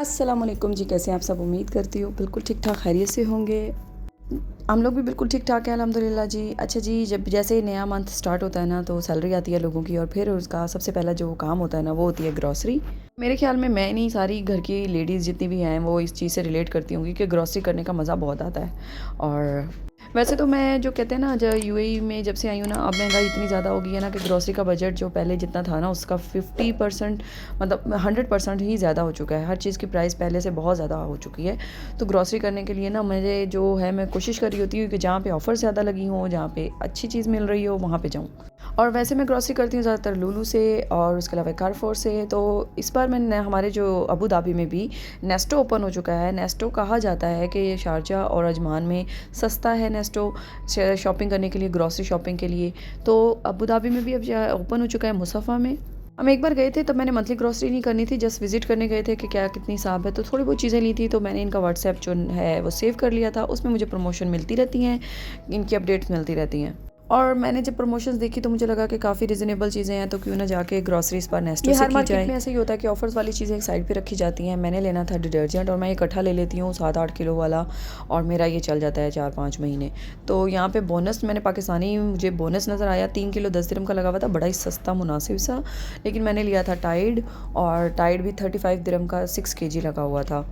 अस्सलाम वालेकुम जी, कैसे हैं आप सब? उम्मीद करती हूँ बिल्कुल ठीक ठाक खैरियत से होंगे। हम लोग भी बिल्कुल ठीक ठाक हैं अल्हम्दुलिल्लाह जी। अच्छा जी, जब जैसे ही नया मंथ स्टार्ट होता है ना तो सैलरी आती है लोगों की और फिर उसका सबसे पहला जो काम होता है ना वो होती है ग्रॉसरी। मेरे ख्याल में मैं नहीं, सारी घर की लेडीज़ जितनी भी हैं वो इस चीज़ से रिलेट करती होंगी कि ग्रॉसरी करने का मज़ा बहुत आता है। और वैसे तो मैं जो कहते हैं ना, जब यूएई में जब से आई हूँ ना, अब महंगाई इतनी ज़्यादा हो गई है ना कि ग्रॉसरी का बजट जो पहले जितना था ना उसका 50% मतलब 100% ही ज़्यादा हो चुका है। हर चीज़ की प्राइस पहले से बहुत ज़्यादा हो चुकी है। तो ग्रॉसरी करने के लिए ना मुझे जो है, मैं कोशिश कर रही होती हूँ कि जहाँ पे ऑफ़र ज़्यादा लगी हों, जहाँ पे अच्छी चीज़ मिल रही हो वहाँ पे जाऊँ। और वैसे मैं ग्रॉसरी करती हूँ ज़्यादातर लुलु से और उसके अलावा कारफोर से। तो इस बार मैंने हमारे जो अबू धाबी में भी नेस्टो ओपन हो चुका है। नेस्टो कहा जाता है कि ये शारजा और अजमान में सस्ता है नेस्टो शॉपिंग करने के लिए, ग्रॉसरी शॉपिंग के लिए। तो अबू धाबी में भी अब ओपन हो चुका है मुसफ़ा में। हम एक बार गए थे, तब मैंने मंथली ग्रॉसरी नहीं करनी थी, जस्ट विज़िट करने गए थे कि क्या कितनी हिसाब है। तो थोड़ी बहुत चीज़ें ली थी, तो मैंने इनका व्हाट्सएप जो है वो सेव कर लिया था। उसमें मुझे प्रमोशन मिलती रहती हैं, इनकी अपडेट्स मिलती रहती हैं। और मैंने जब प्रमोशंस देखी तो मुझे लगा कि काफ़ी रिजनेबल चीज़ें हैं, तो क्यों ना जाके ग्रॉसरी इस बार नेस्टो से की जाए। हर मार्केट में ऐसा ही होता है कि ऑफर्स वाली चीज़ें एक साइड पे रखी जाती हैं। मैंने लेना था डिटर्जेंट और मैं इकट्ठा ले लेती हूँ 7-8 किलो वाला, और मेरा ये चल जाता है 4-5 महीने। तो यहाँ पे बोनस मैंने पाकिस्तानी, मुझे बोनस नज़र आया 3 किलो 10 दिरहम का लगा हुआ था, बड़ा ही सस्ता मुनासिब सा। लेकिन मैंने लिया था टाइड, और टाइड भी 35 दिरहम का 6 kg लगा हुआ था।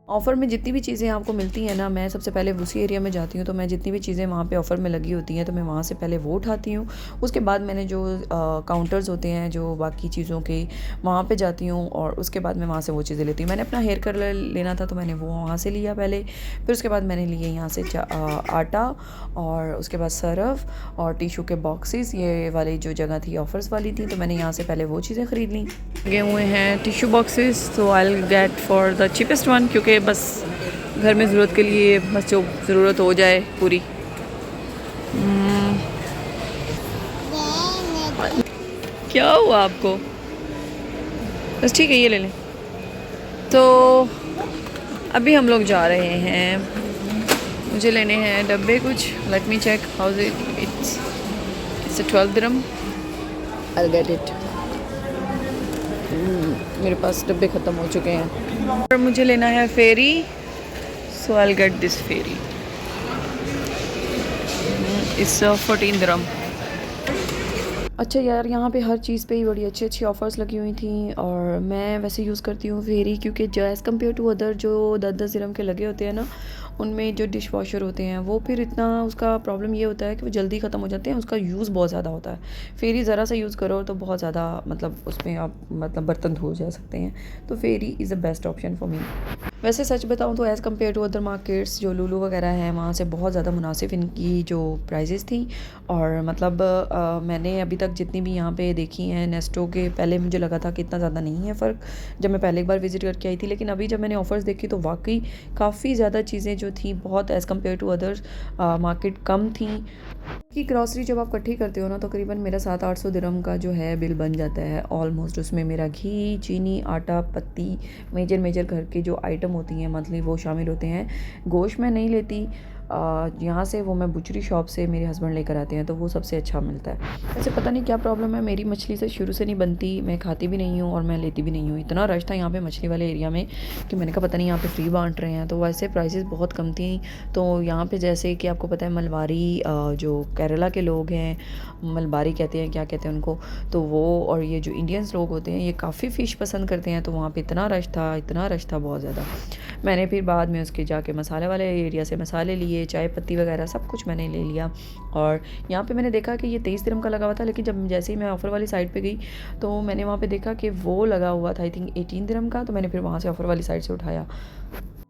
ऑफ़र में जितनी भी चीज़ें आपको मिलती हैं ना, मैं सबसे पहले उसी एरिया में जाती हूँ। तो मैं जितनी भी चीज़ें वहाँ पे ऑफ़र में लगी होती हैं तो मैं वहाँ से पहले वो उठाती हूँ। उसके बाद मैंने जो काउंटर्स होते हैं जो बाकी चीज़ों के, वहाँ पे जाती हूँ और उसके बाद मैं वहाँ से वो चीज़ें लेती हूँ। मैंने अपना हेयर कलर लेना था तो मैंने वो वहाँ से लिया पहले। फिर उसके बाद मैंने लिए यहाँ से आटा, और उसके बाद सरफ और टिशू के बॉक्सेस। ये वाली जो जगह थी ऑफ़र्स वाली थी, तो मैंने यहाँ से पहले वो चीज़ें ख़रीद ली। लगे हुए हैं टिशू बॉक्सेस, तो आई will get for the cheapest one, क्योंकि बस घर में ज़रूरत के लिए बस जो ज़रूरत हो जाए पूरी। क्या हुआ आपको? बस ठीक है, ये ले लें। तो अभी हम लोग जा रहे हैं, मुझे लेने हैं डब्बे कुछ। Let me check how it's 12 dirham, I will get it. मेरे पास डब्बे ख़त्म हो चुके हैं और मुझे लेना है ferry, so I will get this ferry. It's 14 dirham. अच्छा यार, यहाँ पे हर चीज़ पे ही बड़ी अच्छी अच्छी ऑफ़र्स लगी हुई थी, और मैं वैसे यूज़ करती हूँ फेरी, क्योंकि जो एज़ कम्पेयर टू अदर जो 10-10 दिरहम के लगे होते हैं ना, उनमें जो डिश वॉशर होते हैं वो फिर इतना, उसका प्रॉब्लम ये होता है कि वो जल्दी ख़त्म हो जाते हैं, उसका यूज़ बहुत ज़्यादा होता है। फेरी ज़रा सा यूज़ करो तो बहुत ज़्यादा, मतलब उसमें आप मतलब बर्तन धो जा सकते हैं। तो ferry is the best option for me. वैसे सच बताऊँ तो as compare to other markets जो लुलु वगैरह हैं, वहाँ से बहुत ज़्यादा मुनासिब इनकी जो प्राइजेज़ थी। और मतलब मैंने अभी तक जितनी भी यहाँ पे देखी हैं नेस्टो के, पहले मुझे लगा था कि इतना ज़्यादा नहीं है फ़र्क जब मैं पहले एक बार विज़िट करके आई थी, लेकिन अभी जब मैंने ऑफ़र्स देखी तो वाकई काफ़ी ज़्यादा चीज़ें जो थी बहुत as compare to others market कम थी। कि ग्रॉसरी जब आप इकट्ठी करते हो ना, तो करीबन मेरा 700-800 दिरहम का जो है बिल बन जाता है ऑलमोस्ट। उसमें मेरा घी, चीनी, आटा, पत्ती, मेजर घर के जो आइटम होती हैं मंथली वो शामिल होते हैं। गोश्त मैं नहीं लेती यहाँ से, वो मैं बुचरी शॉप से मेरे हस्बैंड लेकर आते हैं, तो वो सबसे अच्छा मिलता है। वैसे पता नहीं क्या प्रॉब्लम है, मेरी मछली से शुरू से नहीं बनती, मैं खाती भी नहीं हूँ और मैं लेती भी नहीं हूँ। इतना रश था यहाँ पे मछली वाले एरिया में कि मैंने कहा पता नहीं यहाँ पे फ्री बांट रहे हैं। तो वैसे प्राइसेस बहुत कम थी। तो यहाँ पे जैसे कि आपको पता है मलबारी, जो केरला के लोग हैं, मलबारी कहते हैं, क्या कहते हैं उनको, तो वो और ये जो इंडियंस लोग होते हैं ये काफ़ी फ़िश पसंद करते हैं। तो वहाँ पे इतना रश था बहुत ज़्यादा। मैंने फिर बाद में उसके जाके मसाले वाले एरिया से मसाले लिए, चाय पत्ती वगैरह सब कुछ मैंने ले लिया। और यहाँ पे मैंने देखा कि ये 23 दिरहम का लगा हुआ था, लेकिन जब जैसे ही मैं ऑफ़र वाली साइड पे गई तो मैंने वहाँ पे देखा कि वो लगा हुआ था आई थिंक 18 दिरहम का। तो मैंने फिर वहाँ से ऑफ़र वाली साइड से उठाया।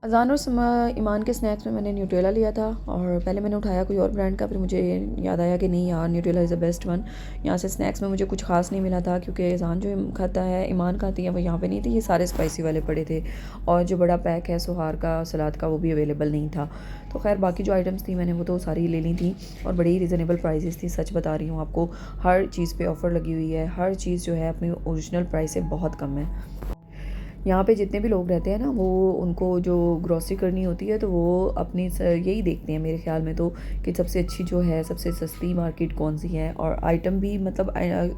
अज़ान और ईमान के स्नैक्स में मैंने न्यूट्रेला लिया था, और पहले मैंने उठाया कोई और ब्रांड का, फिर मुझे याद आया कि नहीं यार, Nutrela is the best one. यहाँ से स्नैक्स में मुझे कुछ खास नहीं मिला था, क्योंकि अज़ान जो खाता है, ईमान खाती है, वो यहाँ पे नहीं थी। ये सारे स्पाइसी वाले पड़े थे, और जो बड़ा पैक है सुहार का सलाद का वो भी अवेलेबल नहीं था। तो खैर बाकी जो आइटम्स थी मैंने वो तो सारी ले ली थी, और बड़ी ही रिजनेबल प्राइजेस थी। सच बता रही हूँ आपको, हर चीज़ पे ऑफ़र लगी हुई है, हर चीज़ जो है अपनी ओरिजिनल प्राइस से बहुत कम है। यहाँ पे जितने भी लोग रहते हैं ना, वो उनको जो ग्रॉसरी करनी होती है तो वो अपनी यही देखते हैं मेरे ख्याल में तो, कि सबसे अच्छी जो है, सबसे सस्ती मार्केट कौन सी है। और आइटम भी मतलब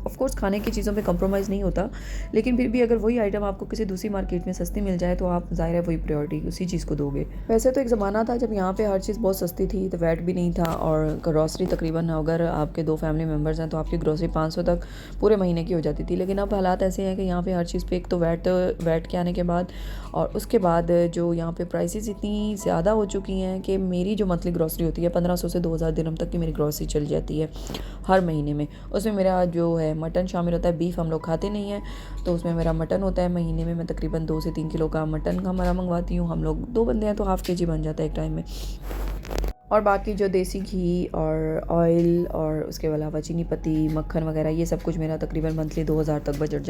ऑफ कोर्स खाने की चीज़ों पे कंप्रोमाइज़ नहीं होता, लेकिन फिर भी अगर वही आइटम आपको किसी दूसरी मार्केट में सस्ती मिल जाए तो आप ज़ाहिर है वही प्रायोरिटी उसी चीज़ को दोगे। वैसे तो एक ज़माना था जब यहाँ पे हर चीज़ बहुत सस्ती थी, तो वैट भी नहीं था, और ग्रॉसरी तकरीबन अगर आपके 2 फैमिली मेम्बर्स हैं तो आपकी ग्रॉसरी 500 तक पूरे महीने की हो जाती थी। लेकिन अब हालात ऐसे हैं कि यहाँ पे हर चीज़ पे एक तो वैट के आने के बाद, और उसके बाद जो यहाँ पे प्राइसेस इतनी ज़्यादा हो चुकी हैं कि मेरी जो मंथली ग्रॉसरी होती है 1500 से 2000 दिरहम तक की मेरी ग्रॉसरी चल जाती है हर महीने में। उसमें मेरा जो है मटन शामिल होता है, बीफ हम लोग खाते नहीं हैं, तो उसमें मेरा मटन होता है। महीने में मैं तकरीबन 2 से 3 किलो का मटन का हमारा मंगवाती हूँ। हम लोग 2 बंदे हैं तो हाफ़ केजी बन जाता है एक टाइम में। और बाकी जो देसी घी और ऑयल और उसके अलावा चीनी पत्ती, मक्खन वगैरह, ये सब कुछ मेरा तकरीबन मंथली 2000 तक बजट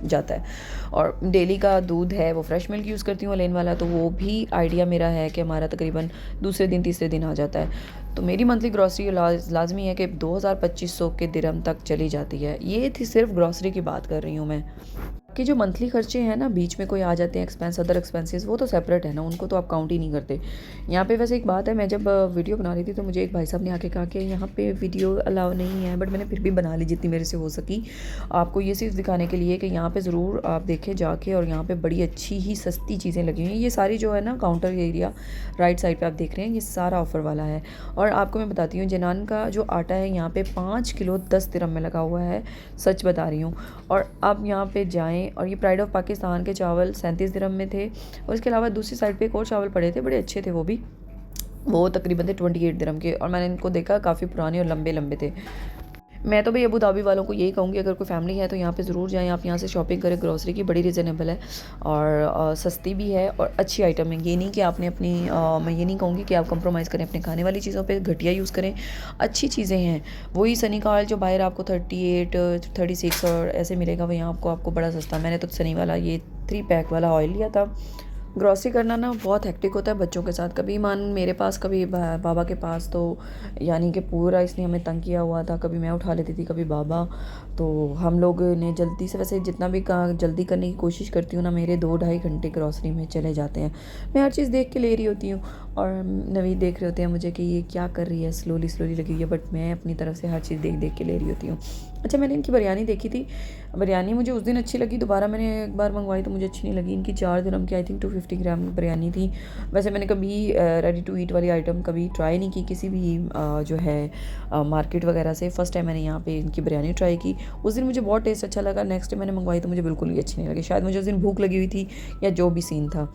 जाता है। और डेली का दूध है वो फ्रेश मिल्क यूज़ करती हूँ लेन वाला, तो वो भी आइडिया मेरा है कि हमारा तकरीबन दूसरे दिन तीसरे दिन आ जाता है। तो मेरी मंथली ग्रॉसरी लाजमी है कि 2000-2500 के दिरहम तक चली जाती है। ये थी सिर्फ ग्रॉसरी की बात कर रही हूँ मैं, कि जो मंथली खर्चे हैं ना, बीच में कोई आ जाते हैं एक्सपेंस, अदर एक्सपेंसेस, वो तो सेपरेट है ना, उनको तो आप काउंट ही नहीं करते। यहाँ पे वैसे एक बात है, मैं जब वीडियो बना रही थी तो मुझे एक भाई साहब ने आके कहा कि यहाँ पे वीडियो अलाउ नहीं है, बट मैंने फिर भी बना ली जितनी मेरे से हो सकी, आपको ये चीज़ दिखाने के लिए कि यहाँ पे ज़रूर आप देखें जाके, और यहाँ पे बड़ी अच्छी ही सस्ती चीज़ें लगी हुई हैं। ये सारी जो है ना काउंटर एरिया राइट साइड पर आप देख रहे हैं, ये सारा ऑफ़र वाला है। और आपको मैं बताती हूँ, जिनान का जो आटा है यहाँ पे 5 किलो 10 दिरहम में लगा हुआ है, सच बता रही हूँ। और आप यहाँ पे जाएँ, और ये प्राइड ऑफ पाकिस्तान के चावल 37 दिरहम में थे, और इसके अलावा दूसरी साइड पे एक और चावल पड़े थे, बड़े अच्छे थे वो तकरीबन थे 28 दिरहम के, और मैंने इनको देखा काफ़ी पुराने और लंबे लंबे थे। मैं तो भाई अबू धाबी वालों को यही कहूँगी, अगर कोई फैमिली है तो यहाँ पे ज़रूर जाएँ, आप यहाँ से शॉपिंग करें। ग्रॉसरी की बड़ी रीज़नेबल है, और सस्ती भी है, और अच्छी आइटम है। ये नहीं कि आपने अपनी मैं ये नहीं कहूँगी कि आप कंप्रोमाइज़ करें अपने खाने वाली चीज़ों पे, घटिया यूज़ करें। अच्छी चीज़ें हैं। वही सनी का ऑयल जो बाहर आपको 38 36 और ऐसे मिलेगा, वही आपको बड़ा सस्ता। मैंने तो सनी वाला ये 3 पैक वाला ऑयल लिया था। ग्रॉसरी करना ना बहुत हेक्टिक होता है बच्चों के साथ, कभी मान मेरे पास, कभी बाबा के पास, तो यानी कि पूरा इसने हमें तंग किया हुआ था। कभी मैं उठा लेती थी, कभी बाबा, तो हम लोग ने जल्दी से, वैसे जितना भी जल्दी करने की कोशिश करती हूँ ना, मेरे 2-2.5 घंटे ग्रॉसरी में चले जाते हैं। मैं हर चीज़ देख के ले रही होती हूँ, और नवीद देख रहे होते हैं मुझे कि ये क्या कर रही है, स्लोली लगी हुई है, बट मैं अपनी तरफ से हर चीज़ देख के ले रही होती हूँ। अच्छा, मैंने इनकी बिरयानी देखी थी, बिरयानी मुझे उस दिन अच्छी लगी, दोबारा मैंने एक बार मंगवाई तो मुझे अच्छी नहीं लगी। इनकी 4 दिरहम की आई थिंक 250 ग्राम बिरयानी थी। वैसे मैंने कभी रेडी टू ईट वाली आइटम कभी ट्राई नहीं की किसी भी जो है मार्केट वगैरह से। फ़र्स्ट टाइम मैंने यहाँ पे इनकी बिरयानी ट्राई की। उस दिन मुझे बहुत टेस्ट अच्छा लगा। नेक्स्ट डे मैंने मंगवाई तो मुझे बिल्कुल ही अच्छी नहीं लगी। शायद मुझे उस दिन भूख लगी हुई थी या जो भी सीन था।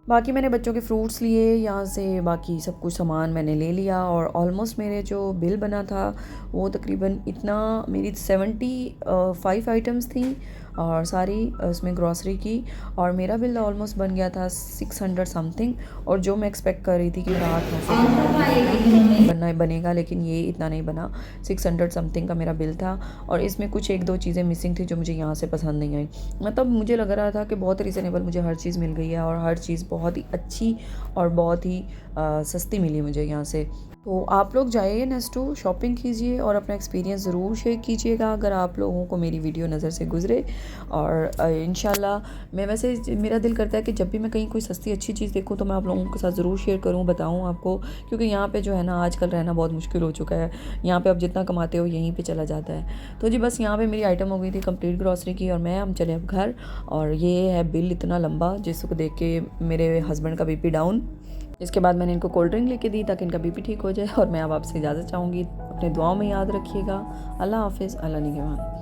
बाकी मैंने बच्चों के फ्रूट्स लिए यहाँ से, बाकी सब कुछ सामान मैंने ले लिया, और ऑलमोस्ट मेरे जो बिल बना था वो तकरीबन इतना, मेरी 75 आइटम्स थी और सारी उसमें ग्रॉसरी की, और मेरा बिल ऑलमोस्ट बन गया था 600 समथिंग। और जो मैं एक्सपेक्ट कर रही थी कि मेरा 800 बनेगा, लेकिन ये इतना नहीं बना। 600 समथिंग का मेरा बिल था, और इसमें कुछ 1-2 चीज़ें मिसिंग थी जो मुझे यहाँ से पसंद नहीं आई। मतलब मुझे लग रहा था कि बहुत रीज़नेबल मुझे हर चीज़ मिल गई है, और हर चीज़ बहुत ही अच्छी और बहुत ही सस्ती मिली मुझे यहाँ से। तो आप लोग जाइए नेस्टो, शॉपिंग कीजिए, और अपना एक्सपीरियंस ज़रूर शेयर कीजिएगा अगर आप लोगों को मेरी वीडियो नज़र से गुजरे। और इंशाल्लाह मैं, वैसे मेरा दिल करता है कि जब भी मैं कहीं कोई सस्ती अच्छी चीज़ देखूं तो मैं आप लोगों के साथ ज़रूर शेयर करूं, बताऊं आपको, क्योंकि यहाँ पे जो है ना आजकल रहना बहुत मुश्किल हो चुका है। यहाँ पे आप जितना कमाते हो यहीं पे चला जाता है। तो जी बस यहाँ पे मेरी आइटम हो गई थी कंप्लीट ग्रॉसरी की, और हम चले अब घर। और ये है बिल इतना लंबा, जिसको देख के मेरे हस्बैंड का BP डाउन। इसके बाद मैंने इनको कोल्ड ड्रिंक लेके दी ताकि इनका BP ठीक हो जाए। और मैं अब आपसे इजाज़त चाहूँगी, अपने दुआओं में याद रखिएगा। अल्लाह हाफ़िज़, अल्लाह निगहबान।